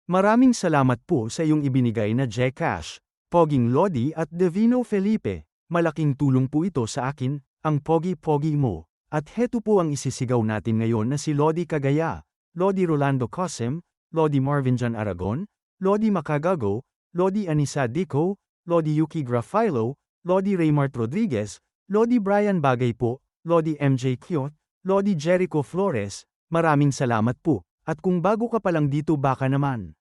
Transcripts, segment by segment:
Maraming salamat po sa iyong ibinigay na Gcash, Poging Lodi at Divino Felipe. Malaking tulong po ito sa akin, ang pogi-pogi mo. At heto po ang isisigaw natin ngayon na si Lodi Cagaya, Lodi Rolando Cosem, Lodi Marvinjan Aragon, Lodi Macagago, Lodi Anisa Dico, Lodi Yuki Grafilo, Lodi Raymart Rodriguez, Lodi Brian Bagay po, Lodi MJ Kyot, Lodi Jericho Flores. Maraming salamat po. At kung bago ka pa lang dito baka naman.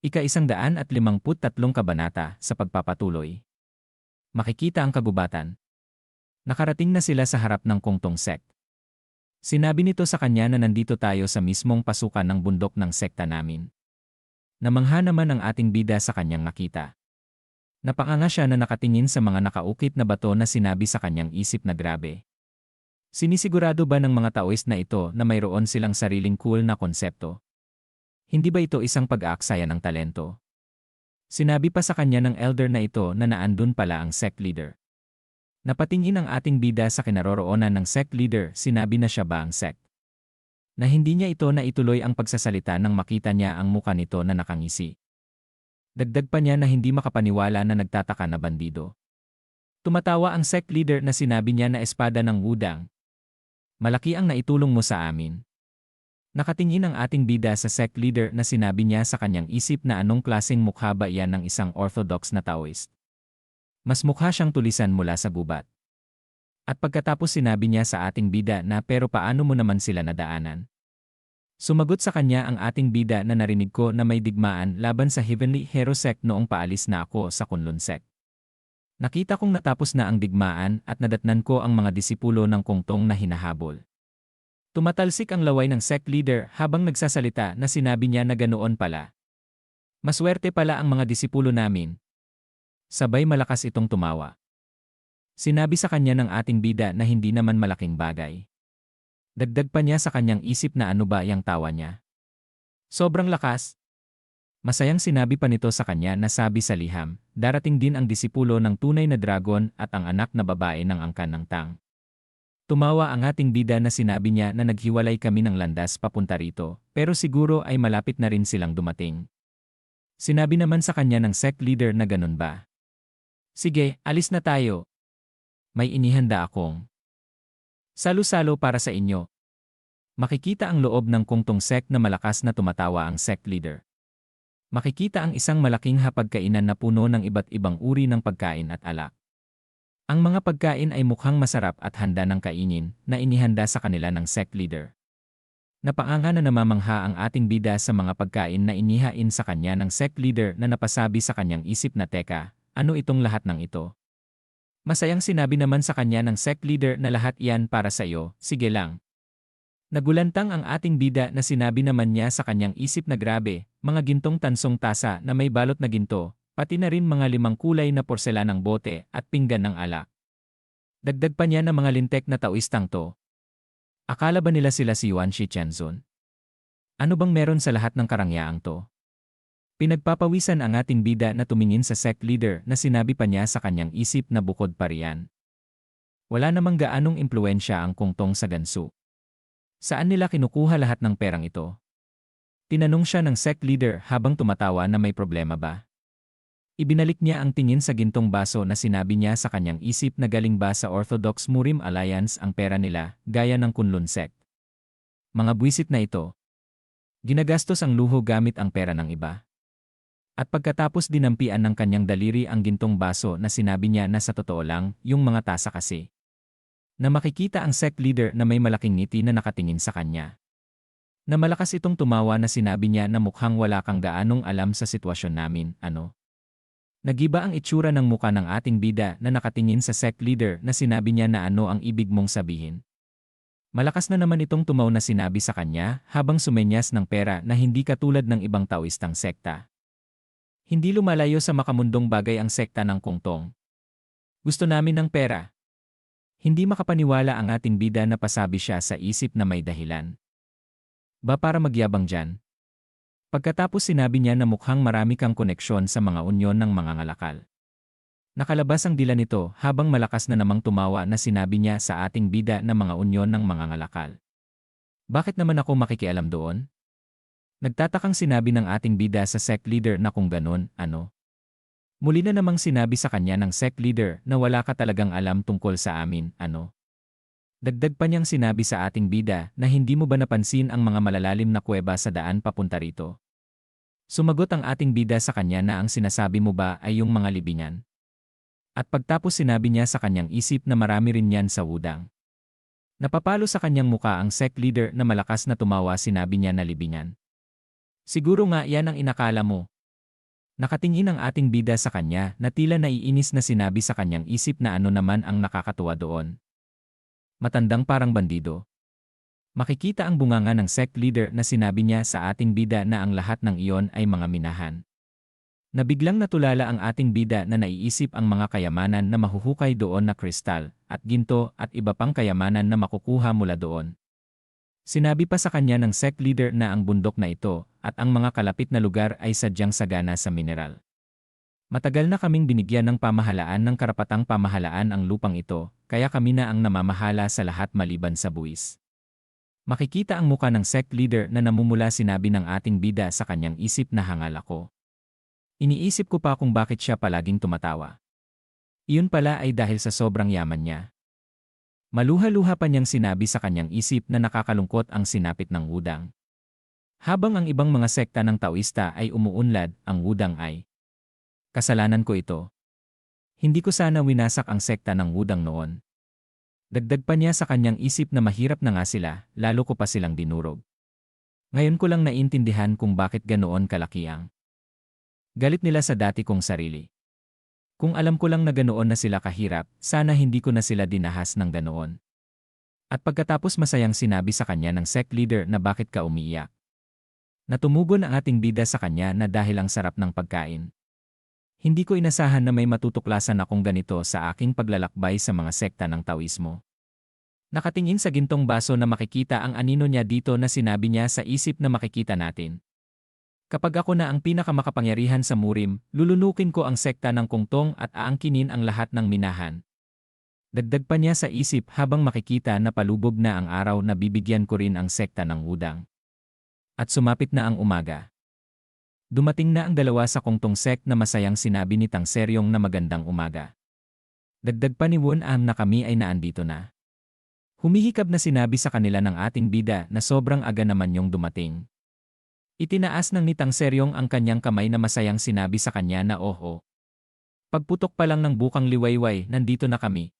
Ika-153 kabanata sa pagpapatuloy. Makikita ang kagubatan. Nakarating na sila sa harap ng kungtong sect. Sinabi nito sa kanya na nandito tayo sa mismong pasukan ng bundok ng sekta namin. Namangha naman ang ating bida sa kanyang nakita. Napanganga siya na nakatingin sa mga nakaukit na bato na sinabi sa kanyang isip na grabe. Sinisigurado ba ng mga Taoist na ito na mayroon silang sariling cool na konsepto? Hindi ba ito isang pag-aaksaya ng talento? Sinabi pa sa kanya ng elder na ito na naandun pala ang sect leader. Napatingin ang ating bida sa kinaroroonan ng sect leader, sinabi na siya ba ang sect? Na hindi niya ito na ituloy ang pagsasalita nang makita niya ang muka nito na nakangisi. Dagdag pa niya na hindi makapaniwala na nagtataka na bandido. Tumatawa ang sect leader na sinabi niya na espada ng Wudang. Malaki ang naitulong mo sa amin. Nakatingin ang ating bida sa sect leader na sinabi niya sa kanyang isip na anong klaseng mukha ba iyan ng isang orthodox na Taoist. Mas mukha siyang tulisan mula sa gubat. At pagkatapos sinabi niya sa ating bida na pero paano mo naman sila nadaanan? Sumagot sa kanya ang ating bida na narinig ko na may digmaan laban sa Heavenly Hero Sect noong paalis na ako sa Kunlun Sect. Nakita kong natapos na ang digmaan at nadatnan ko ang mga disipulo ng kungtong na hinahabol. Tumatalsik ang laway ng sect leader habang nagsasalita na sinabi niya na ganoon pala. Maswerte pala ang mga disipulo namin. Sabay malakas itong tumawa. Sinabi sa kanya ng ating bida na hindi naman malaking bagay. Dagdag pa niya sa kanyang isip na ano ba yang tawa niya. Sobrang lakas. Masayang sinabi pa nito sa kanya na sabi sa liham, darating din ang disipulo ng tunay na dragon at ang anak na babae ng angkan ng Tang. Tumawa ang ating bida na sinabi niya na naghiwalay kami ng landas papunta rito, pero siguro ay malapit na rin silang dumating. Sinabi naman sa kanya ng sect leader na ganun ba. Sige, alis na tayo. May inihanda akong salo-salo para sa inyo. Makikita ang loob ng kungtong sect na malakas na tumatawa ang sect leader. Makikita ang isang malaking hapagkainan na puno ng iba't ibang uri ng pagkain at alak. Ang mga pagkain ay mukhang masarap at handa ng kainin na inihanda sa kanila ng sect leader. Napaanga na namamangha ang ating bida sa mga pagkain na inihain sa kanya ng sect leader na napasabi sa kanyang isip na teka, ano itong lahat ng ito? Masayang sinabi naman sa kanya ng sect leader na lahat iyan para sa iyo, sige lang. Nagulantang ang ating bida na sinabi naman niya sa kanyang isip na grabe, mga gintong tansong tasa na may balot na ginto, pati na rin mga 5 kulay na porselanang bote at pinggan ng alak. Dagdag pa niya na mga lintek na Taoistang to. Akala ba nila sila si Yuan Shichenzun? Ano bang meron sa lahat ng karangyaang to? Pinagpapawisan ang ating bida na tumingin sa sect leader na sinabi pa niya sa kanyang isip na bukod pa riyan. Wala namang gaanong impluensya ang kungtong sa gansu. Saan nila kinukuha lahat ng perang ito? Tinanong siya ng sect leader habang tumatawa na may problema ba? Ibinalik niya ang tingin sa gintong baso na sinabi niya sa kanyang isip na galing ba sa Orthodox Muslim Alliance ang pera nila, gaya ng Kunlun Sect. Mga buwisit na ito. Ginagastos ang luho gamit ang pera ng iba. At pagkatapos dinampian ng kanyang daliri ang gintong baso na sinabi niya na sa totoo lang, yung mga tasa kasi. Na makikita ang sect leader na may malaking ngiti na nakatingin sa kanya. Na malakas itong tumawa na sinabi niya na mukhang wala kang gaanong alam sa sitwasyon namin, ano? Nagiba ang itsura ng muka ng ating bida na nakatingin sa sect leader na sinabi niya na ano ang ibig mong sabihin. Malakas na naman itong tumaw na sinabi sa kanya habang sumenyas ng pera na hindi katulad ng ibang Taoistang sekta. Hindi lumalayo sa makamundong bagay ang sekta ng kungtong. Gusto namin ng pera. Hindi makapaniwala ang ating bida na pasabi siya sa isip na may dahilan. Ba para magyabang dyan? Pagkatapos sinabi niya na mukhang marami kang koneksyon sa mga unyon ng mga ngalakal. Nakalabas ang dila nito habang malakas na namang tumawa na sinabi niya sa ating bida na mga unyon ng mga ngalakal. Bakit naman ako makikialam doon? Nagtatakang sinabi ng ating bida sa sect leader na kung ganon, ano? Muli na namang sinabi sa kanya ng sect leader na wala ka talagang alam tungkol sa amin, ano? Dagdag pa niyang sinabi sa ating bida na hindi mo ba napansin ang mga malalalim na kuweba sa daan papunta rito? Sumagot ang ating bida sa kanya na ang sinasabi mo ba ay yung mga libingan? At pagtapos sinabi niya sa kanyang isip na marami rin yan sa wudang. Napapalo sa kanyang muka ang sect leader na malakas na tumawa sinabi niya na libingan. Siguro nga yan ang inakala mo. Nakatingin ang ating bida sa kanya na tila naiinis na sinabi sa kanyang isip na ano naman ang nakakatuwa doon. Matandang parang bandido. Makikita ang bunganga ng sect leader na sinabi niya sa ating bida na ang lahat ng iyon ay mga minahan. Nabiglang natulala ang ating bida na naiisip ang mga kayamanan na mahuhukay doon na kristal, at ginto at iba pang kayamanan na makukuha mula doon. Sinabi pa sa kanya ng sect leader na ang bundok na ito at ang mga kalapit na lugar ay sadyang sagana sa mineral. Matagal na kaming binigyan ng pamahalaan ng karapatang pamahalaan ang lupang ito, kaya kami na ang namamahala sa lahat maliban sa buwis. Makikita ang muka ng sect leader na namumula sinabi ng ating bida sa kanyang isip na hangal ako. Iniisip ko pa kung bakit siya palaging tumatawa. Iyon pala ay dahil sa sobrang yaman niya. Maluha-luha pa niyang sinabi sa kanyang isip na nakakalungkot ang sinapit ng wudang. Habang ang ibang mga sekta ng Taoista ay umuunlad, ang wudang ay, kasalanan ko ito. Hindi ko sana winasak ang sekta ng wudang noon. Dagdag pa niya sa kanyang isip na mahirap na nga sila, lalo ko pa silang dinurog. Ngayon ko lang naintindihan kung bakit ganoon kalaki ang galit nila sa dati kong sarili. Kung alam ko lang na ganoon na sila kahirap, sana hindi ko na sila dinahas ng ganoon. At pagkatapos masayang sinabi sa kanya ng sect leader na bakit ka umiiyak. Natumugon ang ating bida sa kanya na dahil ang sarap ng pagkain. Hindi ko inasahan na may matutuklasan akong ganito sa aking paglalakbay sa mga sekta ng Taoismo. Nakatingin sa gintong baso na makikita ang anino niya dito na sinabi niya sa isip na makikita natin. Kapag ako na ang pinakamakapangyarihan sa Murim, lulunukin ko ang sekta ng Kungtong at aangkinin ang lahat ng minahan. Dagdag pa niya sa isip habang makikita na palubog na ang araw na bibigyan ko rin ang sekta ng wudang. At sumapit na ang umaga. Dumating na ang dalawa sa Kungtong sect na masayang sinabi ni Tang Seryong na magandang umaga. Dagdag pa ni Won Am na kami ay naandito na. Humihikab na sinabi sa kanila ng ating bida na sobrang aga naman yung dumating. Itinaas ng ni Tang Seryong ang kanyang kamay na masayang sinabi sa kanya na oho. Pagputok pa lang ng bukang liwayway, nandito na kami.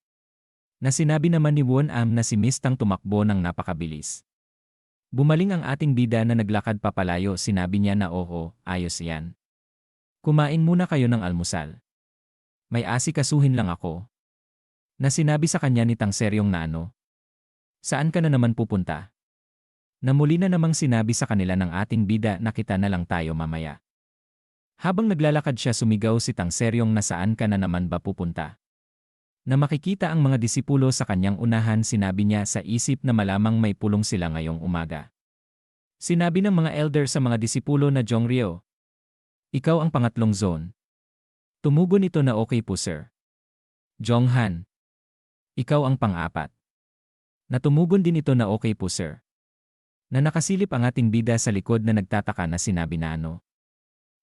Na sinabi naman ni Won Am na si Miss Tang tumakbo ng napakabilis. Bumaling ang ating bida na naglakad papalayo, sinabi niya na oho, ayos yan. Kumain muna kayo ng almusal. May asikasuhin lang ako. Na sinabi sa kanya ni Tang Seryong na ano. Saan ka na naman pupunta? Na muli na namang sinabi sa kanila ng ating bida na kita na lang tayo mamaya. Habang naglalakad siya sumigaw si Tang Seryong na saan ka na naman ba pupunta? Na makikita ang mga disipulo sa kanyang unahan sinabi niya sa isip na malamang may pulong sila ngayong umaga. Sinabi ng mga elder sa mga disipulo na Jongryo. Ikaw ang pangatlong zone. Tumugon ito na okay po sir. Jonghan. Ikaw ang pang-apat. Natumugon din ito na okay po sir. Na nakasilip ang ating bida sa likod na nagtataka na sinabi na ano.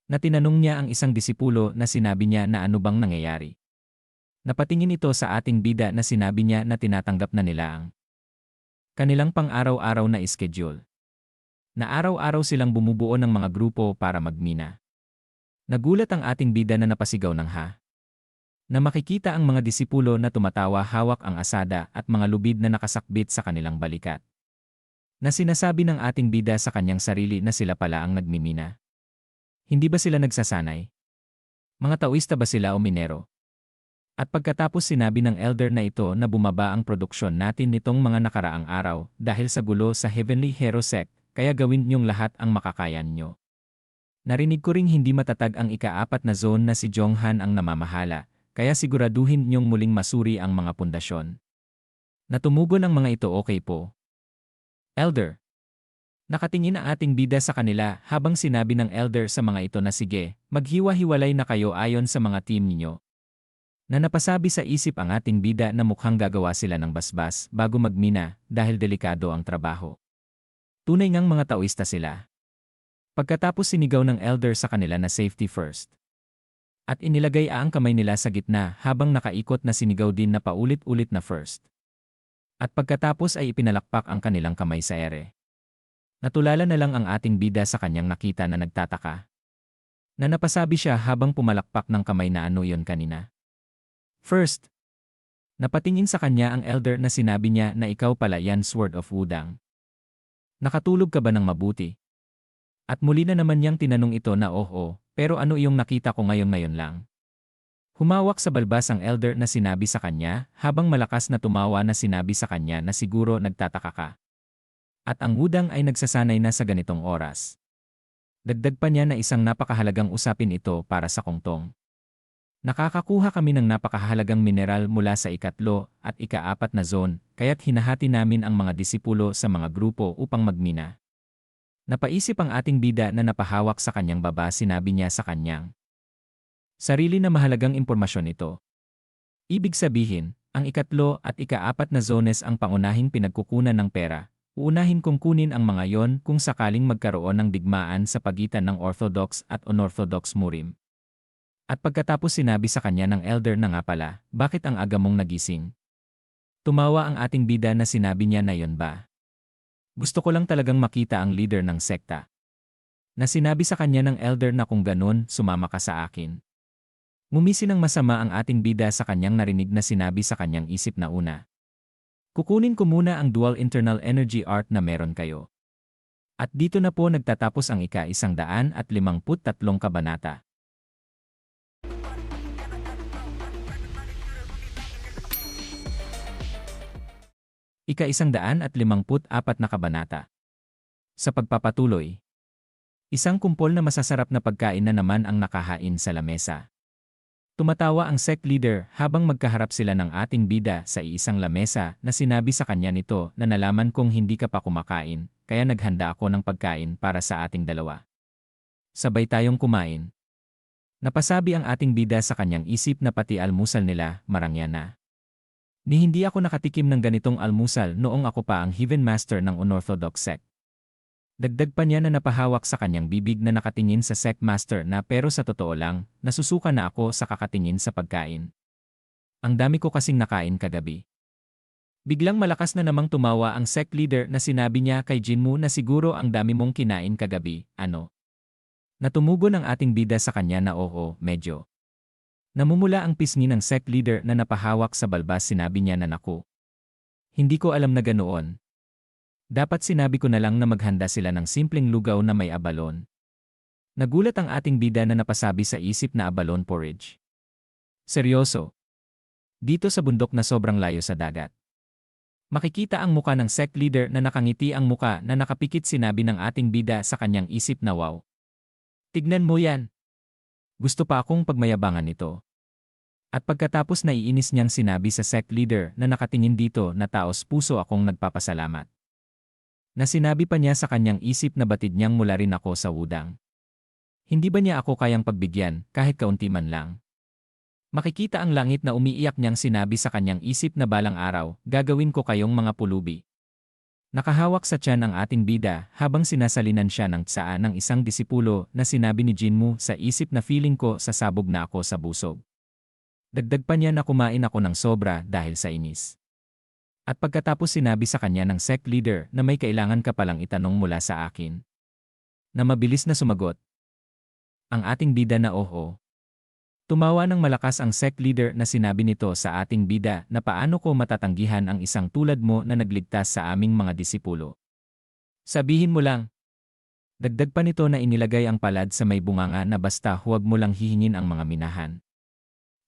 Na tinanong niya ang isang disipulo na sinabi niya na ano bang nangyayari. Napatingin ito sa ating bida na sinabi niya na tinatanggap na nila ang kanilang pang-araw-araw na schedule. Na araw-araw silang bumubuo ng mga grupo para magmina. Nagulat ang ating bida na napasigaw ng ha. Na makikita ang mga disipulo na tumatawa hawak ang asada at mga lubid na nakasakbit sa kanilang balikat. Na sinasabi ng ating bida sa kanyang sarili na sila pala ang nagmimina. Hindi ba sila nagsasanay? Mga Taoista ba sila o minero? At pagkatapos sinabi ng elder na ito na bumaba ang produksyon natin nitong mga nakaraang araw dahil sa gulo sa Heavenly Hero Sect, kaya gawin niyong lahat ang makakayan niyo. Narinig ko ring hindi matatag ang ika-4 na zone na si Jonghan ang namamahala, kaya siguraduhin niyong muling masuri ang mga pundasyon. Natumugon ang mga ito okay po. Elder. Nakatingin ang ating bida sa kanila habang sinabi ng elder sa mga ito na sige, maghiwa-hiwalay na kayo ayon sa mga team ninyo. Na napasabi sa isip ang ating bida na mukhang gagawa sila ng basbas bago magmina dahil delikado ang trabaho. Tunay ngang mga taoista sila. Pagkatapos sinigaw ng elder sa kanila na safety first. At inilagay ang kamay nila sa gitna habang nakaikot na sinigaw din na paulit-ulit na first. At pagkatapos ay ipinalakpak ang kanilang kamay sa ere. Natulala na lang ang ating bida sa kanyang nakita na nagtataka. Na napasabi siya habang pumalakpak ng kamay na ano yon kanina. First. Napatingin sa kanya ang elder na sinabi niya na ikaw pala yan Sword of Wudang. Nakatulog ka ba ng mabuti? At muli na naman niyang tinanong ito na pero ano iyong nakita ko ngayon lang? Humawak sa balbas ang elder na sinabi sa kanya habang malakas na tumawa na sinabi sa kanya na siguro nagtataka ka. At ang Wudang ay nagsasanay na sa ganitong oras. Dagdag pa niya na isang napakahalagang usapin ito para sa kongtong. Nakakakuha kami ng napakahalagang mineral mula sa ikatlo at ika-4 na zone, kaya't hinahati namin ang mga disipulo sa mga grupo upang magmina. Napaisip ang ating bida na napahawak sa kanyang baba sinabi niya sa kanyang sarili na mahalagang impormasyon ito. Ibig sabihin, ang ikatlo at ika-4 na zones ang pangunahing pinagkukunan ng pera. Uunahin kong kunin ang mga yon kung sakaling magkaroon ng digmaan sa pagitan ng Orthodox at Unorthodox Murim. At pagkatapos sinabi sa kanya ng elder na nga pala, bakit ang aga mong nagising? Tumawa ang ating bida na sinabi niya na yon ba? Gusto ko lang talagang makita ang leader ng sekta. Na sinabi sa kanya ng elder na kung ganun, sumama ka sa akin. Ngumisi ng masama ang ating bida sa kanyang narinig na sinabi sa kanyang isip na una. Kukunin ko muna ang dual internal energy art na meron kayo. At dito na po nagtatapos ang ika-153 kabanata. Ika-154 na kabanata. Sa pagpapatuloy, isang kumpol na masasarap na pagkain na naman ang nakahain sa lamesa. Tumatawa ang sect leader habang magkaharap sila ng ating bida sa iisang lamesa na sinabi sa kanya nito na nalaman kong hindi ka pa kumakain, kaya naghanda ako ng pagkain para sa ating dalawa. Sabay tayong kumain. Napasabi ang ating bida sa kanyang isip na pati almusal nila, marangya na. Ni hindi ako nakatikim ng ganitong almusal noong ako pa ang Heaven Master ng Unorthodox sect. Dagdag pa niya na napahawak sa kanyang bibig na nakatingin sa sect master na pero sa totoo lang, nasusuka na ako sa kakatingin sa pagkain. Ang dami ko kasing nakain kagabi. Biglang malakas na namang tumawa ang sect leader na sinabi niya kay Jinmu na siguro ang dami mong kinain kagabi, ano? Natumugo ng ating bida sa kanya na medyo. Namumula ang pisngi ng sect leader na napahawak sa balbas sinabi niya na naku. Hindi ko alam na ganoon. Dapat sinabi ko na lang na maghanda sila ng simpleng lugaw na may abalon. Nagulat ang ating bida na napasabi sa isip na abalon porridge. Seryoso. Dito sa bundok na sobrang layo sa dagat. Makikita ang muka ng sect leader na nakangiti ang muka na nakapikit sinabi ng ating bida sa kanyang isip na wow. Tignan mo yan. Gusto pa akong pagmayabangan nito. At pagkatapos naiinis niyang sinabi sa sect leader na nakatingin dito na taos puso akong nagpapasalamat. Na sinabi pa niya sa kanyang isip na batid niyang mula rin ako sa Wudang. Hindi ba niya ako kayang pagbigyan kahit kaunti man lang? Makikita ang langit na umiiyak niyang sinabi sa kanyang isip na balang araw, gagawin ko kayong mga pulubi. Nakahawak sa tiyan ang ating bida habang sinasalinan siya ng tsaa ng isang disipulo na sinabi ni Jinmu sa isip na feeling ko sasabog na ako sa busog. Dagdag pa niya na kumain ako ng sobra dahil sa inis. At pagkatapos sinabi sa kanya ng sect leader na may kailangan ka palang itanong mula sa akin. Na mabilis na sumagot. Ang ating bida na Tumawa ng malakas ang sect leader na sinabi nito sa ating bida na paano ko matatanggihan ang isang tulad mo na nagligtas sa aming mga disipulo. Sabihin mo lang. Dagdag pa nito na inilagay ang palad sa may bunganga na basta huwag mo lang hihingin ang mga minahan.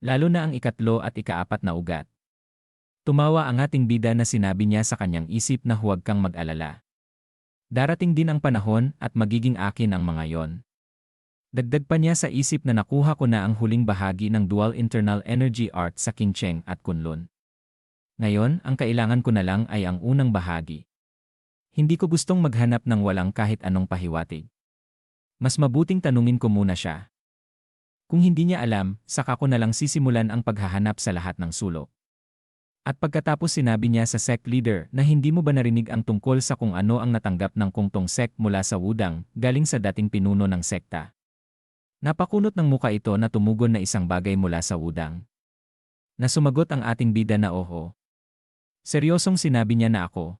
Lalo na ang ikatlo at ika-4 na ugat. Tumawa ang ating bida na sinabi niya sa kanyang isip na huwag kang mag-alala. Darating din ang panahon at magiging akin ang mga yon. Dagdag pa niya sa isip na nakuha ko na ang huling bahagi ng Dual Internal Energy Art sa Qingcheng at Kunlun. Ngayon, ang kailangan ko na lang ay ang unang bahagi. Hindi ko gustong maghanap ng walang kahit anong pahiwatig. Mas mabuting tanungin ko muna siya. Kung hindi niya alam, saka ko na lang sisimulan ang paghahanap sa lahat ng sulok. At pagkatapos sinabi niya sa sect leader na hindi mo ba narinig ang tungkol sa kung ano ang natanggap ng kungtong sect mula sa Wudang galing sa dating pinuno ng sekta. Napakunot ng muka ito na tumugon na isang bagay mula sa Wudang. Na sumagot ang ating bida na oho. Seryosong sinabi niya na ako.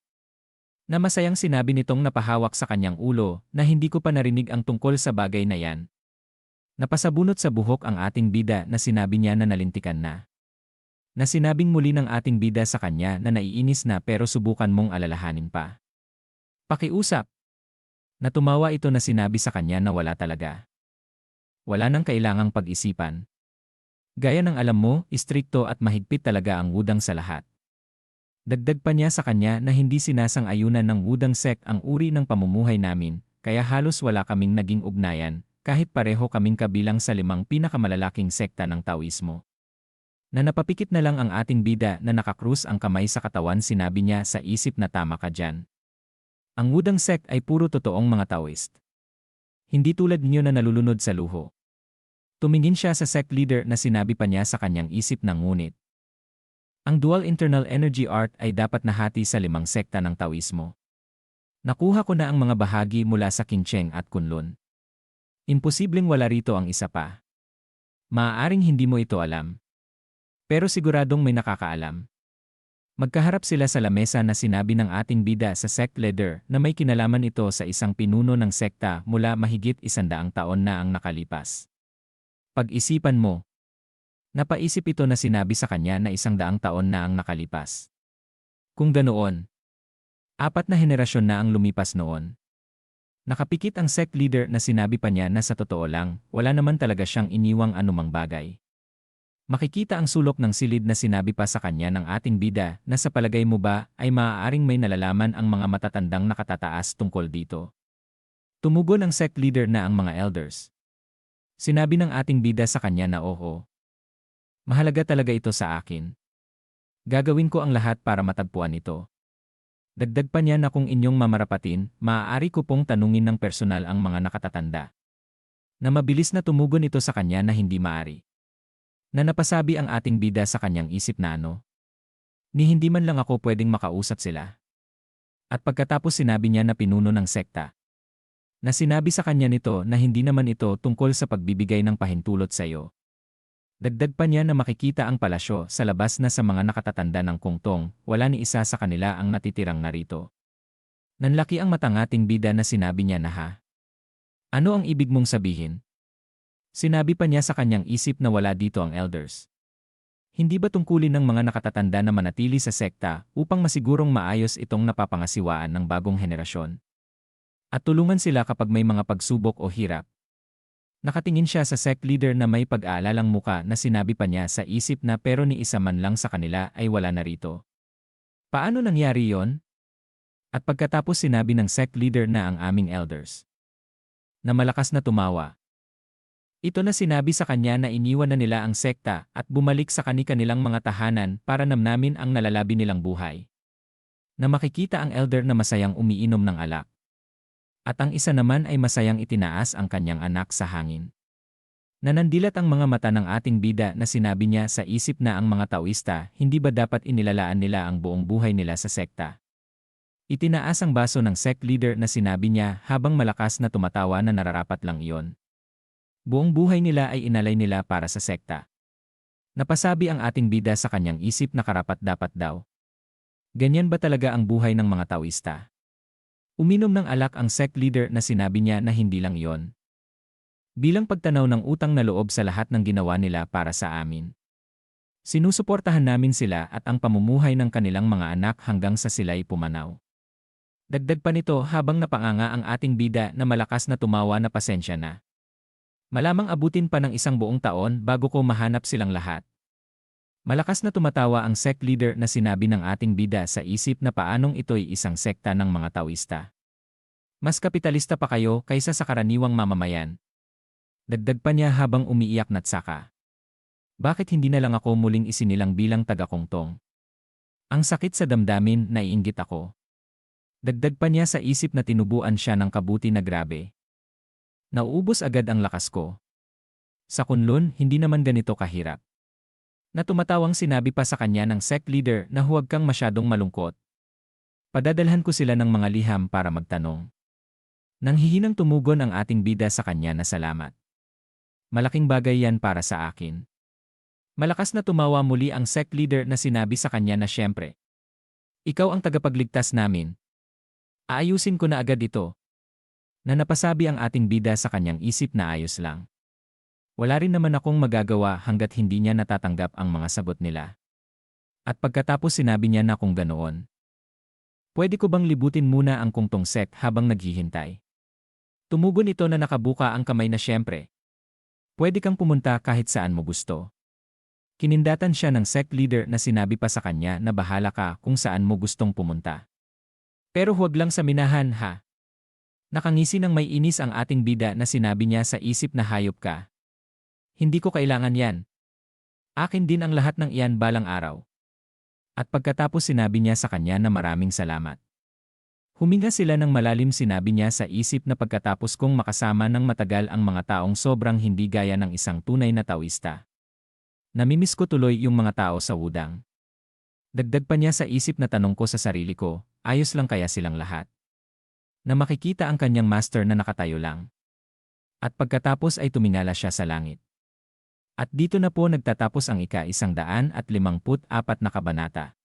Na masayang sinabi nitong napahawak sa kanyang ulo na hindi ko pa narinig ang tungkol sa bagay na yan. Napasabunot sa buhok ang ating bida na sinabi niya na nalintikan na. Na sinabing muli ng ating bida sa kanya na naiinis na pero subukan mong alalahanin pa. Pakiusap. Na tumawa ito na sinabi sa kanya na wala talaga. Wala nang kailangang pag-isipan. Gaya ng alam mo, istrikto at mahigpit talaga ang Wudang sa lahat. Dagdag pa niya sa kanya na hindi sinasang-ayunan ng Wudang sect ang uri ng pamumuhay namin, kaya halos wala kaming naging ugnayan, kahit pareho kaming kabilang sa 5 pinakamalalaking sekta ng Taoismo. Na napapikit na lang ang ating bida na nakakrus ang kamay sa katawan sinabi niya sa isip na tama ka dyan. Ang Wudang sect ay puro totoong mga Taoist. Hindi tulad niyo na nalulunod sa luho. Tumingin siya sa sect leader na sinabi pa niya sa kanyang isip na ngunit. Ang dual internal energy art ay dapat nahati sa 5 sekta ng Taoismo. Nakuha ko na ang mga bahagi mula sa Qincheng at Kunlun. Imposibleng wala rito ang isa pa. Maaaring hindi mo ito alam. Pero siguradong may nakakaalam. Magkaharap sila sa lamesa na sinabi ng ating bida sa sect leader na may kinalaman ito sa isang pinuno ng sekta mula mahigit 100 taon na ang nakalipas. Pag-isipan mo. Napaisip ito na sinabi sa kanya na 100 taon na ang nakalipas. Kung ganoon, 4 na henerasyon na ang lumipas noon. Nakapikit ang sect leader na sinabi pa niya na sa totoo lang, wala naman talaga siyang iniwang anumang bagay. Makikita ang sulok ng silid na sinabi pa sa kanya ng ating bida na sa palagay mo ba ay maaaring may nalalaman ang mga matatandang nakatataas tungkol dito. Tumugon ang sect leader na ang mga elders. Sinabi ng ating bida sa kanya na oo. Mahalaga talaga ito sa akin. Gagawin ko ang lahat para matagpuan ito. Dagdag pa niya na kung inyong mamarapatin, maaari ko pong tanungin ng personal ang mga nakatatanda. Na mabilis na tumugon ito sa kanya na hindi maari. Na napasabi ang ating bida sa kanyang isip na ano. Ni hindi man lang ako pwedeng makausap sila. At pagkatapos sinabi niya na pinuno ng sekta. Na sinabi sa kanya nito na hindi naman ito tungkol sa pagbibigay ng pahintulot sa iyo. Dagdag pa niya na makikita ang palasyo sa labas na sa mga nakatatanda ng kungtong, wala ni isa sa kanila ang natitirang narito. Nanlaki ang matangating bida na sinabi niya na ha. Ano ang ibig mong sabihin? Sinabi pa niya sa kanyang isip na wala dito ang elders. Hindi ba tungkulin ng mga nakatatanda na manatili sa sekta upang masigurong maayos itong napapangasiwaan ng bagong henerasyon? At tulungan sila kapag may mga pagsubok o hirap. Nakatingin siya sa sect leader na may pag-aalalang muka na sinabi pa niya sa isip na pero ni isa man lang sa kanila ay wala na rito. Paano nangyari yon? At pagkatapos sinabi ng sect leader na ang aming elders. Na malakas na tumawa. Ito na sinabi sa kanya na iniwan na nila ang sekta at bumalik sa kani-kanilang mga tahanan para namnamin ang nalalabi nilang buhay. Na makikita ang elder na masayang umiinom ng alak. At ang isa naman ay masayang itinaas ang kanyang anak sa hangin. Nanandilat ang mga mata ng ating bida na sinabi niya sa isip na ang mga Taoista hindi ba dapat inilalaan nila ang buong buhay nila sa sekta. Itinaas ang baso ng sect leader na sinabi niya habang malakas na tumatawa na nararapat lang iyon. Buong buhay nila ay inalay nila para sa sekta. Napasabi ang ating bida sa kanyang isip na karapat-dapat daw. Ganyan ba talaga ang buhay ng mga Taoista? Uminom ng alak ang sect leader na sinabi niya na hindi lang iyon. Bilang pagtanaw ng utang na loob sa lahat ng ginawa nila para sa amin. Sinusuportahan namin sila at ang pamumuhay ng kanilang mga anak hanggang sa sila'y pumanaw. Dagdag pa nito habang napanganga ang ating bida na malakas na tumawa na pasensya na. Malamang abutin pa ng 1 buong taon bago ko mahanap silang lahat. Malakas na tumatawa ang sect leader na sinabi ng ating bida sa isip na paanong ito'y isang sekta ng mga Taoista. Mas kapitalista pa kayo kaysa sa karaniwang mamamayan. Dagdag pa niya habang umiiyak na tsaka. Bakit hindi na lang ako muling isinilang bilang taga-kongtong? Ang sakit sa damdamin, naiinggit ako. Dagdag pa niya sa isip na tinubuan siya ng kabuti na grabe. Nauubos agad ang lakas ko. Sa Kunlun, hindi naman ganito kahirap. Na tumatawang sinabi pa sa kanya ng sect leader na huwag kang masyadong malungkot. Padadalhan ko sila ng mga liham para magtanong. Nang hihinang tumugon ang ating bida sa kanya na salamat. Malaking bagay yan para sa akin. Malakas na tumawa muli ang sect leader na sinabi sa kanya na siyempre. Ikaw ang tagapagligtas namin. Aayusin ko na agad ito. Na napasabi ang ating bida sa kanyang isip na ayos lang. Wala rin naman akong magagawa hanggat hindi niya natatanggap ang mga sagot nila. At pagkatapos sinabi niya na kung ganoon. Pwede ko bang libutin muna ang kungtong sect habang naghihintay? Tumugon ito na nakabuka ang kamay na siyempre. Pwede kang pumunta kahit saan mo gusto. Kinindatan siya ng sect leader na sinabi pa sa kanya na bahala ka kung saan mo gustong pumunta. Pero huwag lang sa minahan ha. Nakangisi ng may inis ang ating bida na sinabi niya sa isip na hayop ka. Hindi ko kailangan yan. Akin din ang lahat ng iyan balang araw. At pagkatapos sinabi niya sa kanya na maraming salamat. Huminga sila ng malalim sinabi niya sa isip na pagkatapos kong makasama ng matagal ang mga taong sobrang hindi gaya ng isang tunay na Taoista. Namimiss ko tuloy yung mga tao sa Wudang. Dagdag pa niya sa isip na tanong ko sa sarili ko, ayos lang kaya silang lahat? Na makikita ang kanyang master na nakatayo lang. At pagkatapos ay tumingala siya sa langit. At dito na po nagtatapos ang ika-154 na kabanata.